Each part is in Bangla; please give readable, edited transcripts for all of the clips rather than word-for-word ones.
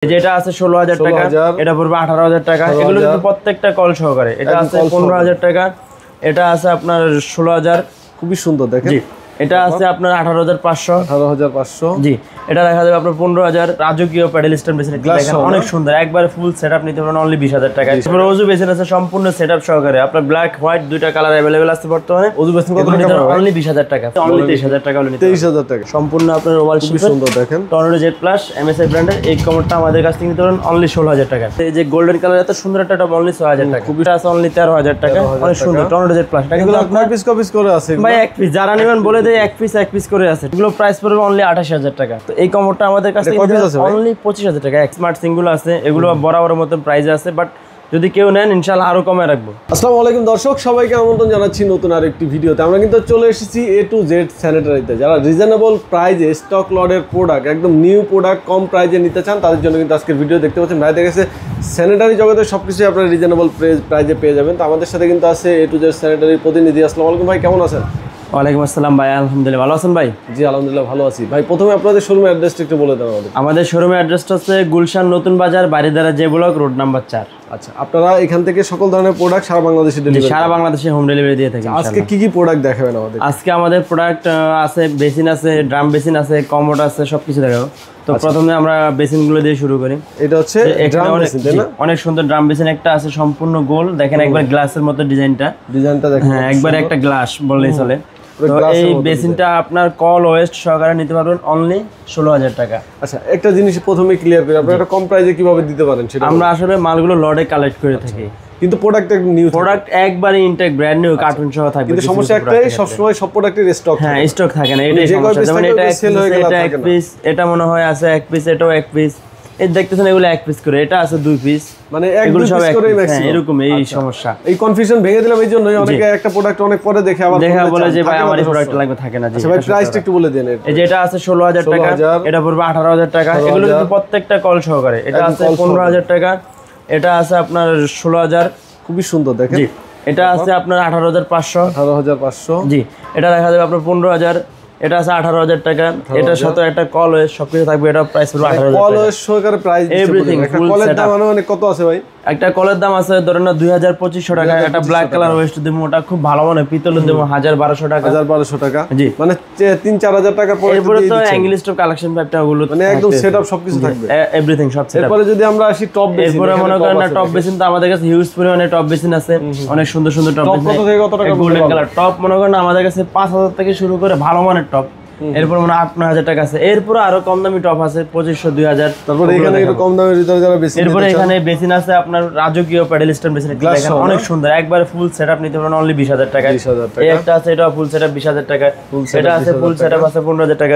যেটা আছে 16,000 টাকা, এটা পড়বে 18,000 টাকা। এগুলো কিন্তু প্রত্যেকটা কল সহকারে। এটা আছে 15,000 টাকা, এটা আছে আপনার 16,000। খুবই সুন্দর দেখেন। এটা আছে আপনার 18,500। জি, এটা দেখা যাবে আপনার 15,000। রাজকীয় প্যাডেল স্ট্যান্ড বেসিন দেখেন, অনেক সুন্দর, একবারে ফুল সেটআপ নিতে পারেন অনলি 20,000 টাকা। তারপর ওজু বেসিন আছে সম্পূর্ণ সেটআপ সহকারে। আপনার ব্ল্যাক হোয়াইট দুইটা কালার अवेलेबल আছে বর্তমানে। ওজু বেসিন কত টাকা? অনলি 20,000 টাকা, অনলি 23,000 টাকা হলো নিতে। 23,000 টাকা সম্পূর্ণ আপনার ওভাল খুবই সুন্দর দেখেন। টর্নেডো জেড প্লাস এমএসআই ব্র্যান্ডের এই কমোডটা আমাদের কাছ থেকে নিতে পারেন অনলি 16,000 টাকা। এই যে গোল্ডেন কালার এত সুন্দর একটা টপ অনলি 6,000 টাকা। খুবটা আছে অনলি 13,000 টাকা। অনেক সুন্দর টর্নেডো জেড প্লাস। এগুলো আপনার পিস কপিস করে আছে ভাই, এক পিস যারা নেবেন বলে দেয় এক পিস করে আছে। এগুলো প্রাইস পড়বে অনলি 28,000 টাকা। তো এই কমোডটা আমাদের কাছে অনলি 25,000 টাকা। স্মার্ট সিঙ্গুলো আছে, এগুলো বরাবর মতো প্রাইস আছে, বাট যদি কেউ নেন ইনশাআল্লাহ আরো কমে রাখবো। আসসালামু আলাইকুম দর্শক, সবাইকে আমন্ত্রণ জানাচ্ছি নতুন আরেকটি ভিডিওতে। আমরা কিন্তু চলে এসেছি A to Z স্যানিটারিতে। যারা রিজনেবল প্রাইজে স্টক লটের প্রোডাক্ট, একদম নিউ প্রোডাক্ট কম প্রাইজে নিতে চান, তাদের জন্য কিন্তু আজকের ভিডিও দেখতে পাচ্ছেন। ভাই দেখেছে স্যানিটারি জগতে সবকিছুই আপনারা রিজনেবল প্রাইজে পেয়ে যাবেন। তো আমাদের সাথে কিন্তু আছে A to Z স্যানিটারির প্রতিনিধি। আসসালামু আলাইকুম ভাই, কেমন আছেন? ওয়ালাইকুম আসসালাম ভাই, আলহামদুলিল্লাহ ভালো আছেন ভাই? জি আলহামদুলিল্লাহ ভালো আছি। ভাই প্রথমে আপনাদের শোরুমের অ্যাড্রেসটা একটু বলে দেন আমাদের। আমাদের শোরুমের অ্যাড্রেসটা হচ্ছে গুলশান নতুন বাজার, Baridhara J block, road number 4। আচ্ছা, আপনারা এখান থেকে সকল ধরনের প্রোডাক্ট সারা বাংলাদেশে ডেলিভারি? সারা বাংলাদেশে হোম ডেলিভারি দিয়ে থাকি। আজকে কি কি প্রোডাক্ট দেখাবেন আমাদের? আজকে আমাদের প্রোডাক্ট আছে, বেসিন আছে, ড্রাম বেসিন আছে, কমোড আছে, সবকিছু দেখাবো। তো প্রথমে আমরা বেসিনগুলো দিয়ে শুরু করি। এটা হচ্ছে ড্রাম বেসিন, তাই না? অনেক সুন্দর ড্রাম বেসিন একটা আছে সম্পূর্ণ গোল, দেখেন একবার গ্লাসের মতো ডিজাইনটা দেখেন। হ্যাঁ, একবার একটা গ্লাস বললেই চলে। তো এই বেসিনটা আপনার কল ওয়েস্ট সহকারে নিতে পারবেন অনলি 16,000 টাকা। আচ্ছা, একটা জিনিস প্রথমে ক্লিয়ার করি, আপনারা কম প্রাইসে কিভাবে দিতে পারেন সেটা? আমরা আসলে মালগুলো লটে কালেক্ট করে থাকি, কিন্তু প্রোডাক্ট একদম নিউ, প্রোডাক্ট একবারে ইনটেক ব্র্যান্ড নিউ কার্টুন সহ থাকবে। কিন্তু সমস্যা একটাই, সব সময় সব প্রোডাক্টের স্টক থাকে। হ্যাঁ, স্টক থাকে না, এটাই সমস্যা। যেমন এটা এক পিস, এটা মনে হয় আছে এক পিস, এটাও এক পিস। এই দেখতেছেন এগুলো এক পিস করে, এটা আছে 2 পিস, মানে এগুলো সব এক পিস করে এরকম। এই সমস্যা, এই কনফিউশন ভেঙে দিলাম। এই জন্যই অনেকে একটা প্রোডাক্ট অনেক পরে দেখে আবার বলে যে ভাই আমার এই প্রোডাক্ট লাগবে, থাকে না। আচ্ছা ভাই, প্রাইসটা একটু বলে দেন। এই যে এটা আছে 16,000 টাকা, এটা পড়বে 18,000 টাকা। এগুলো কিন্তু প্রত্যেকটা কল সহকারে। এটা আছে 15,000 টাকা, এটা আছে আপনার 16,000। খুবই সুন্দর দেখেন। জি, এটা আছে আপনার 18,500। জি, এটা দেখা যাবে আপনার 15,000। এটা আছে 18,000 টাকা। এটার সাথে একটা কল ওয়েস সবকিছু থাকবে। এটা প্রাইস পড়বে 18,000 টাকা। কল ওয়েস সহকারে প্রাইস এভরিথিং। কলের দাম মানে কত আছে ভাই? একটা কলের দাম আছে ধরেন না 2,250 টাকা। একটা ব্ল্যাক কালার ওয়েস্ট দেবো, ওটা খুব ভালো মানে পিতলের দেবো 1,1200 টাকা। 1,1200 টাকা, জি, মানে 3-4,000 টাকা পরে। এরপরে তো অ্যাঙ্গেল স্টপ কালেকশন পাইপটা ওগুলো মানে একদম সেটআপ সবকিছু থাকবে, এভরিথিং সব সেটআপ। এরপরে যদি আমরা আসি টপ বেসিন, এরপরে মনে করেন না টপ বেসিন তো আমাদের কাছে হিউজ পরিমাণে টপ বেসিন আছে, অনেক সুন্দর সুন্দর টপ বেসিন। কত থেকে কত টাকা? গোল্ডেন কালার টপ মনে করেন আমাদের কাছে 5,000 থেকে শুরু করে ভালো মানের টপ। এরপর মানে 8-9,000 টাকা আছে। এরপর আরো কম দামি টপ আছে 2,500, 2,000। তারপরে এখানে একটু কম দামের ভিতরে যারা বেসিন, এরপর এখানে বেসিন আছে আপনার রাজকীয় প্যাডেল স্ট্যান্ড বেসিন দেখেন, অনেক সুন্দর, একবারে ফুল সেটআপ নিতে পারেন অনলি 20,000 টাকা। এই একটা আছে, এটা ফুল সেটআপ 20,000 টাকা। এটা আছে ফুল সেটআপ আছে 15,000 টাকা।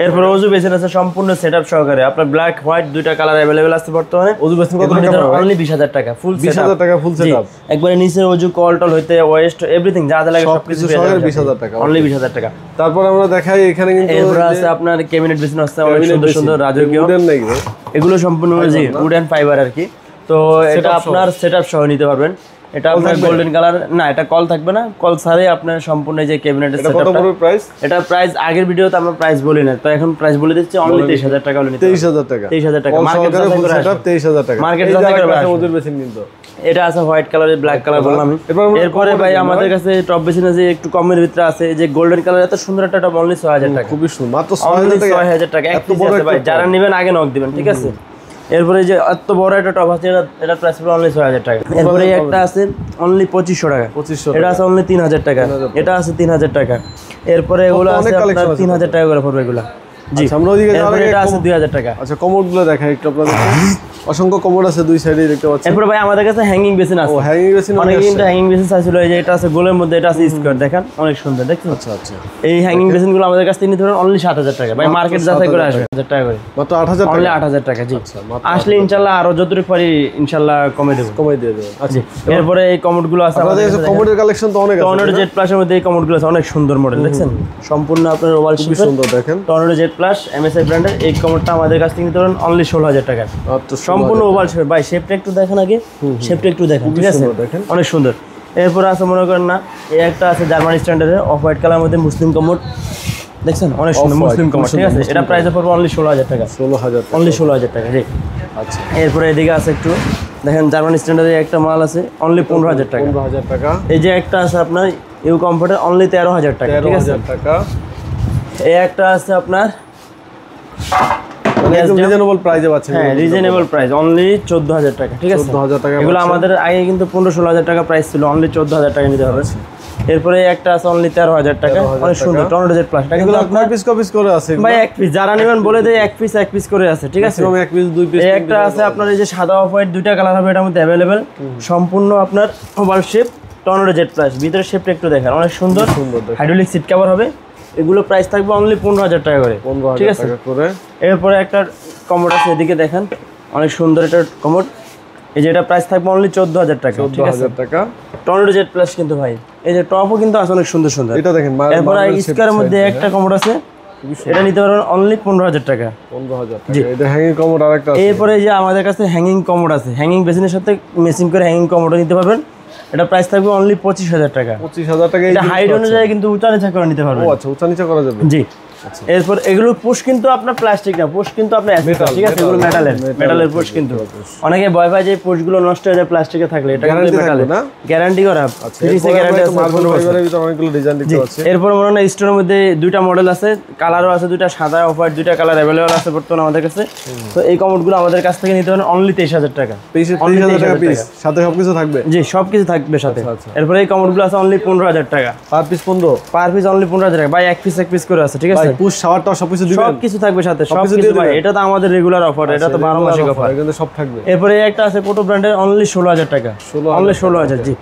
এরপর ওজু বেসিন আছে সম্পূর্ণ সেটআপ সহকারে। আপনার ব্ল্যাক হোয়াইট দুইটা কালার अवेलेबल আছে বর্তমানে। ওজু বেসিন কত টাকা? অনলি 20,000 টাকা, ফুল 20,000 টাকা ফুল সেটআপ। একবারে নিচে ওজু কল টল হইতে ওয়েস্ট এভরিথিং যা যা লাগে সবকিছু সহকারে 20,000 টাকা, অনলি 20,000 টাকা। তারপর আমরা দেখাই এখানে কিন্তু আপনার ক্যাবিনেট বেসিন আছে অনেক সুন্দর সুন্দর রাজকীয়। এগুলো সম্পূর্ণ উডেন ফাইবার আর কি। তো এটা আপনার সেটআপ সহ নিতে পারবেন। এটা আপনার গোল্ডেন কালার না, এটা কল থাকবে না, কল ছাড়াই আপনার সম্পূর্ণ যে ক্যাবিনেটের সেটআপটা। কত পড়বে প্রাইস? এটা প্রাইস আগের ভিডিওতে আমরা প্রাইস বলি না, তো এখন প্রাইস বলে দিচ্ছি অনলি 23,000 টাকা হলে নিতে। 23,000 টাকা, 23,000 টাকা মার্কেট সেটআপ 23,000 টাকা। মার্কেট ওজুর বেসিন কিন্তু এটা আছে হোয়াইট কালারের, ব্ল্যাক কালার বললাম। এরপরে ভাই আমাদের কাছে টপ বেসিন আছে একটু কমের ভিতরে আছে। এই যে গোল্ডেন কালার এত সুন্দর একটা টপ অনলি 6,000 টাকা। খুবই সুন্দর, মাত্র 6,000 টাকা। এক পিস আছে ভাই, যারা নেবেন আগে নক দিবেন, ঠিক আছে? এরপরে যে এত বড় একটা টপ আছে, এটা প্রাইস পড়বে অনলি 6,000 টাকা। এরপরে একটা আছে অনলি 2,500 টাকা। এটা আছে অনলি 3,000 টাকা। এটা আছে 3,000 টাকা। এরপরে এগুলো আছে আপনার 3,000 টাকা করে পড়বে এগুলো। জি, আমরা ওইদিকে এরপরে এটা আছে 2,000 টাকা। আচ্ছা, কমোডগুলো দেখাই একটু আপনাদের। অসংখ্য কমোড আছে দুই সাইডে দেখতে পাচ্ছেন। এরপর ভাই আমাদের কাছে হ্যাঙ্গিং বেসিন আছে। ও হ্যাঙ্গিং বেসিন, অনেক কিন্তু হ্যাঙ্গিং বেসিন চাইছিল। এই যে এটা আছে গোলের মধ্যে, এটা আছে স্কয়ার, দেখেন অনেক সুন্দর দেখছেন। আচ্ছা আচ্ছা, এই হ্যাঙ্গিং বেসিনগুলো আমাদের কাছে নিতে ধরুন অনলি 7,000 টাকা। ভাই মার্কেট যাচাই করে আসবে 1,000 টাকা করে, মাত্র 8,000 টাকা, অনলি 8,000 টাকা। জি, আচ্ছা, আসলে ইনশাআল্লাহ আরো যতটুকু পারি ইনশাআল্লাহ কমে দেব, কমাই দিয়ে দেব। আচ্ছা, এরপরে এই কমোডগুলো আছে আমাদের কাছে। কমোডের কালেকশন তো অনেক আছে। টর্নেডো জেড প্লাসের মধ্যে এই কমোডগুলো আছে, অনেক সুন্দর মডেল দেখছেন, সম্পূর্ণ আপনার ওভাল খুব সুন্দর দেখেন। টর্নেডো জেড প্লাস এমএসআই ব্র্যান্ডের এই কমোডটা আমাদের কাছ থেকে নিতে পারেন অনলি 16,000 টাকা। সম্পূর্ণ ওভাল শেপ। ভাই শেপটা একটু দেখেন আগে, শেপটা একটু দেখেন, ঠিক আছে? অনেক সুন্দর। এরপর আছে মনে করেন না, এই একটা আছে জার্মান স্ট্যান্ডার্ডের অফ হোয়াইট কালার মধ্যে মুসলিম কমোড দেখছেন, অনেক সুন্দর মুসলিম কমোড, ঠিক আছে? এটা প্রাইস পড়বে অনলি 16,000 টাকা। 16,000, অনলি 16,000 টাকা। জি, আচ্ছা, এরপরে এদিকে আছে একটু দেখেন জার্মান স্ট্যান্ডার্ডের একটা মাল আছে অনলি 15,000 টাকা। 15,000 টাকা। এই যে একটা আছে আপনার ইউ কমফোর্টের অনলি 13,000 টাকা, ঠিক আছে। 13,000 টাকা। এই একটা আছে আপনার মানে একদম রিজনেবল প্রাইসে পাচ্ছেন। হ্যাঁ, রিজনেবল প্রাইস অনলি 14,000 টাকা, ঠিক আছে। 14,000 টাকা। এগুলো আমাদের আগে কিন্তু 15-16,000 টাকা প্রাইস ছিল, অনলি 14,000 টাকা নিতে হবে। এরপরে একটা আছে অনলি 13,000 টাকা, অনেক সুন্দর টর্নেডো জেট প্লাস। এগুলো আপনার পিস কপিস করে আছে ভাই এক পিস, যারা নেবেন বলে দেয় এক পিস করে আছে, ঠিক আছে। এক পিস দুই পিস। এই একটা আছে আপনার এই যে সাদা অফ হোয়াইট দুইটা কালার হবে এটার মধ্যে अवेलेबल, সম্পূর্ণ আপনার oval shape tornado jet plus. ভিতরের শেপটা একটু দেখেন, অনেক সুন্দর হাইড্রোলিক সিট কভার হবে। এগুলো প্রাইস থাকবে অনলি 15,000 টাকা করে, ঠিক আছে। এরপরে একটা কমোড আছে এদিকে দেখেন, অনেক সুন্দর একটা কমোড। এই যে এটা প্রাইস থাকবে অনলি 14,000 টাকা, ঠিক আছে। 14,000 টাকা। টর্নেডো জেট প্লাস কিন্তু ভাই এই যে টপও কিন্তু আছে অনেক সুন্দর সুন্দর। এটা দেখেন। এরপর স্কয়ারের মধ্যে একটা কমোড আছে, এটা নিতে পারবেন অনলি 15,000 টাকা। 15,000 টাকা। এটা হ্যাঙ্গিং কমোড আরেকটা আছে। এরপরে যে আমাদের কাছে হ্যাঙ্গিং কমোড আছে, হ্যাঙ্গিং বেসিনের সাথে মেশিং করে হ্যাঙ্গিং কমোডও নিতে পারবেন। এটা প্রাইস থাকবে অনলি 25,000 টাকা। 25,000 টাকা। এটা হাইট অনুযায়ী কিন্তু উঁচা নিচা করে নিতে পারবেন। ও আচ্ছা, উঁচা নিচা করা যাবে। জি। এরপর এগুলো পুশ কিন্তু আপনার প্লাস্টিক না, পুশ কিন্তু আপনার অ্যাসেসরি, ঠিক আছে। এগুলো মেটালের পুশ কিন্তু অনেকে ভয় পায় যে পুশগুলো নষ্ট হয়ে যায় প্লাস্টিকে থাকলে, এটা কিন্তু মেটালের না, গ্যারান্টি করা। ফ্রিজে গ্যারান্টি আছে। অনেকগুলো ডিজাইন দেখতে পাচ্ছি। এরপর মনে হয় স্টোরের মধ্যে দুইটা মডেল আছে, কালারও আছে দুইটা, সাদা অফ হোয়াইট দুইটা কালার अवेलेबल আছে বর্তমানে আমাদের কাছে। তো এই কমোডগুলো আমাদের কাছ থেকে নিতে পারেন অনলি 23,000 টাকা। 23,000 টাকা পিস, সাথে সবকিছু থাকবে। জি, সবকিছু থাকবে সাথে। এরপর এই কমোডগুলো আছে অনলি 15,000 টাকা per piece. 15 per piece only 15,000 টাকা ভাই। এক পিস করে আছে, ঠিক আছে। ভাই পুশ শাওয়ারটা সবকিছু দিবেন, সবকিছু থাকবে সাথে, সবকিছু ভাই। এটা তো আমাদের রেগুলার অফার, এটা তো 12 মাসিক অফার, এখানে সব থাকবে। এরপরে একটা আছে কোটো ব্র্যান্ডের অনলি 16,000 টাকা, অনলি 16,000। জি।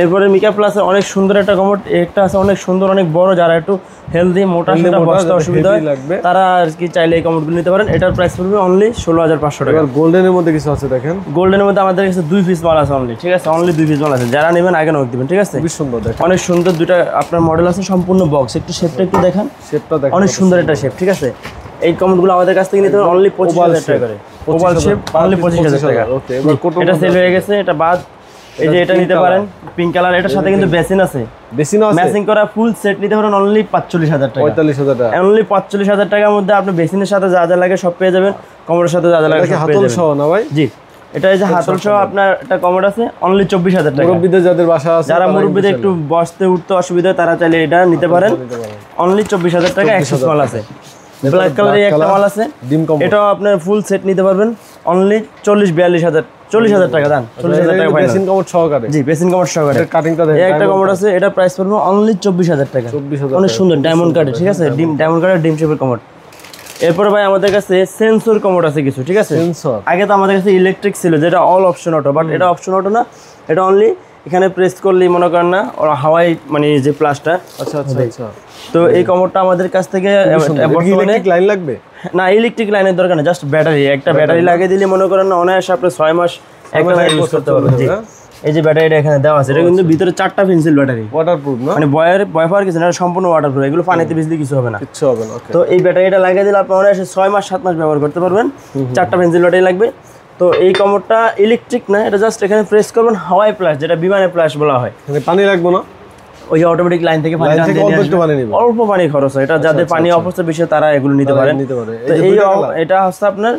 এরপরে মিকা প্লাসের অনেক সুন্দর একটা কমোড, একটা আছে অনেক সুন্দর অনেক বড়, যারা একটু হেলদি মোটা সোটা বসতে অসুবিধা হয় তারা আর কি চাইলে এই কমোডগুলো নিতে পারেন। এটার প্রাইস পড়বে অনলি 16,500 টাকা। গোল্ডেনের মধ্যে কিছু আছে দেখেন, গোল্ডেনের মধ্যে আমাদের কাছে 2 পিস মাল আছে অনলি, ঠিক আছে। অনলি 2 পিস মাল আছে, যারা নেবেন আগে নক দিবেন, ঠিক আছে। খুব সুন্দর দেখেন, অনেক সুন্দর দুটো আপনার মডেল আছে, সম্পূর্ণ বক্স। একটু শেপটা একটু দেখেন, শেপটা দেখেন, অনেক সুন্দর একটা শেপ, ঠিক আছে। এই কমোডগুলো আমাদের কাছ থেকে নিতে পারেন অনলি 25,000 টাকা করে। ওভাল শেপ অনলি 25,000 টাকা। ওকে, এবার কোটো এটা সেল হয়ে গেছে, এটা বাদ। এই যে এটা নিতে পারেন পিঙ্ক কালার, এটার সাথে কিন্তু বেসিন আছে, বেসিনও আছে। ম্যাচিং করা ফুল সেট নিতে পারেন অনলি 45,000 টাকা। 45,000 টাকা। অনলি 45,000 টাকার মধ্যে আপনি বেসিনের সাথে যা যা লাগে সব পেয়ে যাবেন, কমোডের সাথে যা যা লাগে সব পেয়ে যাবেন। হাতল সহ না ভাই? জি, এটা এই যে হাতল সহ আপনার একটা কমোড আছে অনলি 24,000 টাকা। মুরব্বিদের যাদের বাসা আছে, যারা মুরব্বিদের একটু বসতে উঠতে অসুবিধা তারা চাইলে এটা নিতে পারেন অনলি 24,000 টাকা। অ্যাক্সেস মাল আছে, ব্ল্যাক কালারের একটা মাল আছে, এটাও আপনার ফুল সেট নিতে পারবেন অনলি 40,000 টাকা দান। 40,000 টাকা ফাইনাল, বেসিন কমোড সহকারে। জি, বেসিন কমোড সহকারে। এটা কাটিংটা দেখেন, এই একটা কমোড আছে, এটা প্রাইস পড়বে অনলি 24,000 টাকা। 24,000 অনেক সুন্দর ডায়মন্ড কাটে, ঠিক আছে। ডায়মন্ড কাটের ডিম শেপের কমোড। এরপরে ভাই আমাদের কাছে সেন্সর কমোড আছে কিছু, ঠিক আছে। সেন্সর আগে তো আমাদের কাছে ইলেকট্রিক ছিল, যেটা অল অপশন অটো, বাট এটা অপশন অটো না, এটা অনলি এখানে প্রেস করলেই মনে করেন না ওর হাওয়াই মানে যে প্লাসটা। আচ্ছা আচ্ছা আচ্ছা। তো এই কমোডটা আমাদের কাছ থেকে বর্তমানে লাইন লাগবে না, ইলেকট্রিক লাইনের দরকার নেই, জাস্ট ব্যাটারি। একটা ব্যাটারি লাগিয়ে দিলে মনে করেন না অনায়াসে আপনি 6 মাস একটা ইউজ করতে পারবেন। জি, এই যে ব্যাটারিটা এখানে দেওয়া আছে, এটা কিন্তু ভিতরে 4টা পেন্সিল ব্যাটারি, ওয়াটারপ্রুফ না, মানে ভয় পাওয়ার কিছু না, সম্পূর্ণ ওয়াটারপ্রুফ। এগুলো পানিতে ভিজলে কিছু হবে না, কিচ্ছু হবে না। তো এই ব্যাটারিটা লাগিয়ে দিলে আপনি অনায়াসে 6 মাস 7 মাস ব্যবহার করতে পারবেন। 4টা পেন্সিল ব্যাটারি লাগবে। তো এই কমোডটা ইলেকট্রিক না, এটা জাস্ট এখানে প্রেস করবেন, হাওয়াই প্লাস, যেটা বিমানে প্লাস বলা হয়। পানি লাগবে না, ওই অটোমেটিক লাইন থেকে পানি টানতে নিয়ে আসবে, অল্প পানি খরচ হয়। এটা যাদের পানি অপচয় বেশি তারা এগুলো নিতে পারেন। তো এই এটা হচ্ছে আপনার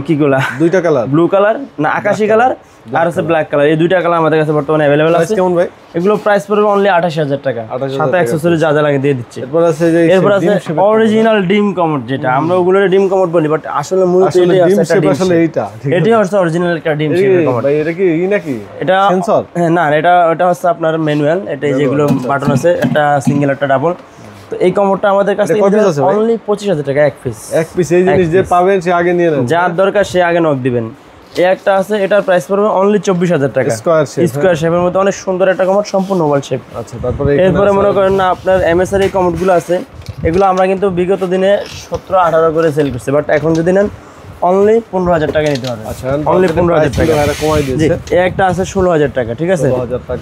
কিগুলা দুইটা কালার, ব্লু কালার না আকাশি কালার আর হচ্ছে ব্ল্যাক কালার, এই দুইটা কালার আমাদের কাছে বর্তমানে अवेलेबल আছে। কেমন ভাই? এগুলো প্রাইস পড়বে অনলি 28,000 টাকা, সাথে অ্যাকসেসরি যা যা লাগে দিয়ে দিচ্ছি। এরপর আছে যে অরিজিনাল ডিম কমোড, যেটা আমরা ওগুলো ডিম কমোড বলি, বাট আসলে মূলত এটাই হচ্ছে অরিজিনাল একটা ডিম শেপের কমোড। ভাই এটা কি নাকি এটা সেন্সর? হ্যাঁ না, এটা হচ্ছে আপনার ম্যানুয়াল। এটা যেগুলো বাটন আছে, একটা সিঙ্গেল একটা ডাবল। তো এই কমোডটা আমাদের কাছে অনলি 25,000 টাকা এক পিস। এক পিস, এই জিনিস যে পাবেন সে আগে নিয়ে নেন, যার দরকার সে আগে নক দিবেন। এই একটা আছে, এটার প্রাইস পড়বে অনলি 24,000 টাকা। স্কয়ার শেপের মধ্যে অনেক সুন্দর একটা কমোড, সম্পূর্ণ ওভাল শেপ। আচ্ছা, তারপরে এরপরে মনে করেন না আপনার এমএসআর এই কমোডগুলো আছে, এগুলো আমরা কিন্তু বিগত দিনে 17-18 করে সেল করছি, বাট এখন যদি নেন অনলি 15,000 টাকা নিতে হবে। আচ্ছা, অনলি 15,000 টাকা এটা কমাই দিয়েছে। এই একটা আছে 16,000 টাকা, ঠিক আছে।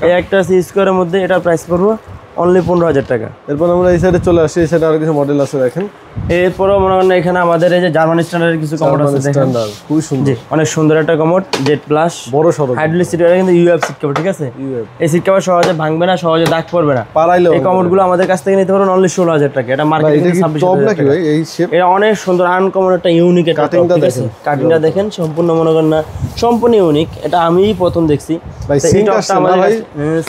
এই একটা আছে স্কয়ারের মধ্যে, এটার প্রাইস পড়বে অনলি 15,000 টাকা। এরপর আমরা এই সাইডে চলে আসি, এই সাইডে আরো কিছু মডেল আছে দেখেন। এরপরও মনে করেন এখানে আমাদের এই যে জার্মান স্ট্যান্ডার্ডের কিছু কমোড আছে দেখেন, স্ট্যান্ডার্ড খুব সুন্দর, জি অনেক সুন্দর একটা কমোড জেড প্লাস বড় সরো হাইড্রোলিক সিট, এটা কিন্তু ইউএফ সিট কভার, ঠিক আছে। এই সিট কভার সহজে ভাঙবে না, সহজে দাগ পড়বে না। পারাইলো এই কমোডগুলো আমাদের কাছ থেকে নিতে পারেন অনলি 16,000 টাকা। এটা মার্কেটে 26,000 টাকা। এই শেপ এটা অনেক সুন্দর আনকমন একটা ইউনিক একটা কাটিংটা দেখেন, কাটিংটা দেখেন সম্পূর্ণ মনে করেন না সম্পূর্ণ ইউনিক। এটা আমিই প্রথম দেখছি ভাই। তো এই সিঙ্ক টপটা আছে না আমাদের ভাই?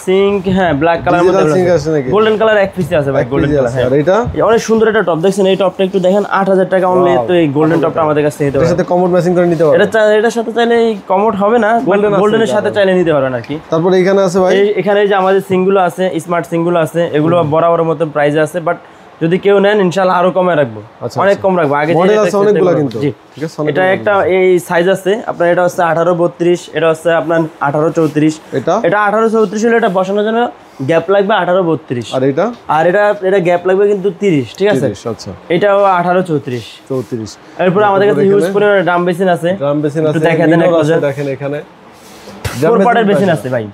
সিঙ্ক, হ্যাঁ ব্ল্যাক কালার মধ্যে সিঙ্ক আছে নাকি? গোল্ডেন কালার এক পিসে আছে ভাই, গোল্ডেন কালার। হ্যাঁ আর এটা অনেক সুন্দর একটা টপ দেখছেন। এই টপটা একটু দেখেন 8,000 টাকা অনলি। তো এই গোল্ডেন টপটা আমাদের কাছে নিতে এর পারেন। সাথে কমোড ম্যাচিং করে নিতে পারবেন। এটার সাথে চাইলে কমোড হবে না, গোল্ডেনের সাথে চাইলে নিতে পারবেন আর কি। তারপর এখানে আছে ভাই, এখানে যে আমাদের সিঙ্গুলো আছে, স্মার্ট সিঙ্গুলো আছে, এগুলো বরাবর মতো প্রাইস আছে, বাট যদি কেউ নেন ইনশাআল্লাহ আরো কমে রাখবো, অনেক কম রাখবো। আগে মডেল আছে অনেকগুলো কিন্তু, জি ঠিক আছে। এটা একটা এই সাইজ আছে আপনার, এটা হচ্ছে 18-32, এটা হচ্ছে আপনার 18-34। এটা 18-34 হলে এটা বসানোর জন্য গ্যাপ লাগবে 18-32, আর এটা গ্যাপ লাগবে কিন্তু 30, ঠিক আছে। আচ্ছা এটাও 18-34। এরপর আমাদের কাছে হিউজ পরিমাণে ড্রাম বেসিন আছে, দেখেন এখানে 4 পার্টের বেসিন আছে ভাই,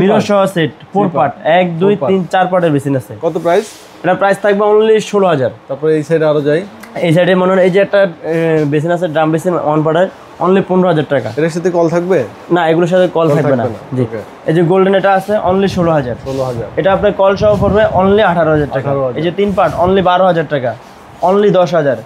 মিরর সহ সেট 4 পার্ট, 1 2 3 4 পার্টের বেসিন আছে। কত প্রাইস? এটা প্রাইস থাকবে অনলি 16,000। তারপর এই সাইডে আরো যাই, এই সাইডে মনে হয় এই যে একটা বেসিন আছে, ড্রাম বেসিন 1 পার্টের, অনলি 15,000 টাকা। এর সাথে কল থাকবে না, এগুলোর সাথে কল থাকবে না, জি। এই যে গোল্ডেন এটা আছে অনলি 16,000। এটা আপনার কল সহ পড়বে অনলি 18,000 টাকা। এই যে 3 পার্ট অনলি 12,000 টাকা, অনলি 10,000।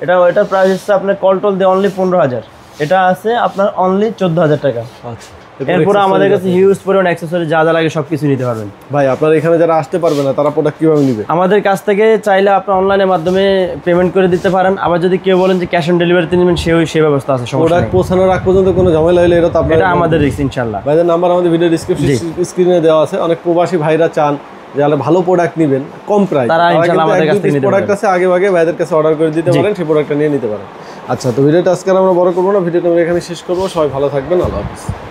এটার প্রাইস হচ্ছে আপনার কল টল দিয়ে অনলি 15,000। এটা আছে আপনার অনলি 14,000 টাকা। আচ্ছা, এরপর আমাদের কাছে হিউজ পরিমাণ অ্যাকসেসরি যা যা লাগে সবকিছু নিতে পারবেন ভাই। আপনারা এখানে যারা আসতে পারবে না তারা প্রোডাক্ট কিভাবে নেবে? আমাদের কাছ থেকে চাইলে আপনি অনলাইনের মাধ্যমে পেমেন্ট করে দিতে পারেন। আবার যদি কেউ বলেন যে ক্যাশ অন ডেলিভারিতে নেবেন, সেই ব্যবস্থা আছে। প্রোডাক্ট পৌঁছানোর আগ পর্যন্ত কোনো ঝামেলা হলে এটা তো আপনারা, এটা আমাদের রিস্ক ইনশাআল্লাহ। ভাইদের নাম্বার আমাদের ভিডিও ডেসক্রিপশন স্ক্রিনে দেওয়া আছে। অনেক প্রবাসী ভাইরা চান যে ভালো প্রোডাক্ট নেবেন কম প্রাইস, তারা ইনশাআল্লাহ আমাদের কাছ থেকে নিতে পারেন। প্রোডাক্ট আছে আগে ভাইদের কাছে অর্ডার করে দিতে পারেন, সেই প্রোডাক্টটা নিয়ে নিতে পারেন। আচ্ছা, তো ভিডিওটা আজকে আমরা বড় করবো না, ভিডিওটা আমরা এখানে শেষ করবো। সবাই ভালো থাকবেন, আল্লাহ হাফেজ।